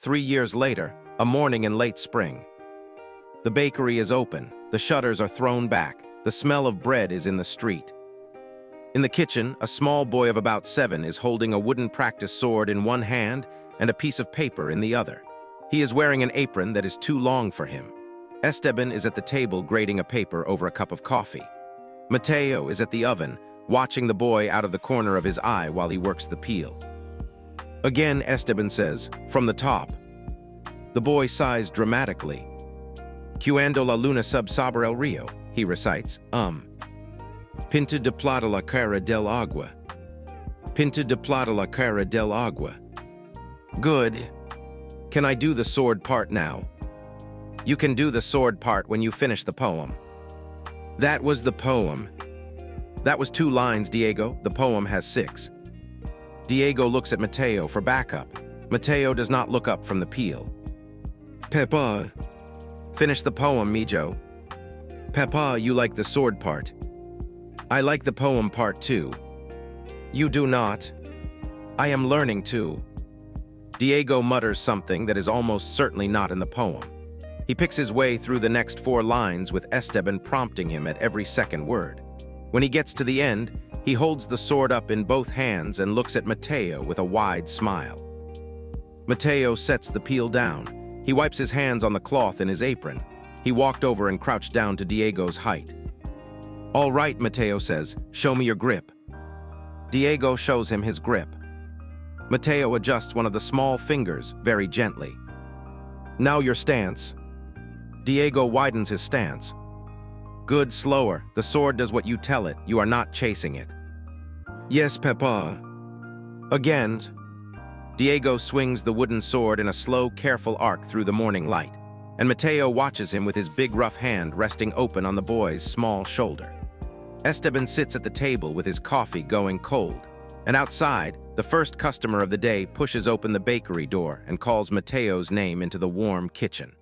3 years later, a morning in late spring. The bakery is open, the shutters are thrown back, the smell of bread is in the street. In the kitchen, a small boy of about 7 is holding a wooden practice sword in one hand and a piece of paper in the other. He is wearing an apron that is too long for him. Esteban is at the table grating a paper over a cup of coffee. Mateo is at the oven, watching the boy out of the corner of his eye while he works the peel. Again, Esteban says, from the top. The boy sighs dramatically. Cuando la luna sub sobre el rio, he recites, Pinta de plata la cara del agua. Pinta de plata la cara del agua. Good. Can I do the sword part now? You can do the sword part when you finish the poem. That was the poem. That was 2 lines, Diego. The poem has 6. Diego looks at Mateo for backup. Mateo does not look up from the peel. Papa. Finish the poem, Mijo. Papa, you like the sword part. I like the poem part too. You do not. I am learning too. Diego mutters something that is almost certainly not in the poem. He picks his way through the next 4 lines with Esteban prompting him at every second word. When he gets to the end, he holds the sword up in both hands and looks at Mateo with a wide smile. Mateo sets the peel down. He wipes his hands on the cloth in his apron. He walked over and crouched down to Diego's height. All right, Mateo says, show me your grip. Diego shows him his grip. Mateo adjusts one of the small fingers very gently. Now your stance. Diego widens his stance. Good, slower. The sword does what you tell it. You are not chasing it. Yes, Papa. Again. Diego swings the wooden sword in a slow, careful arc through the morning light, and Mateo watches him with his big, rough hand resting open on the boy's small shoulder. Esteban sits at the table with his coffee going cold, and outside, the first customer of the day pushes open the bakery door and calls Mateo's name into the warm kitchen.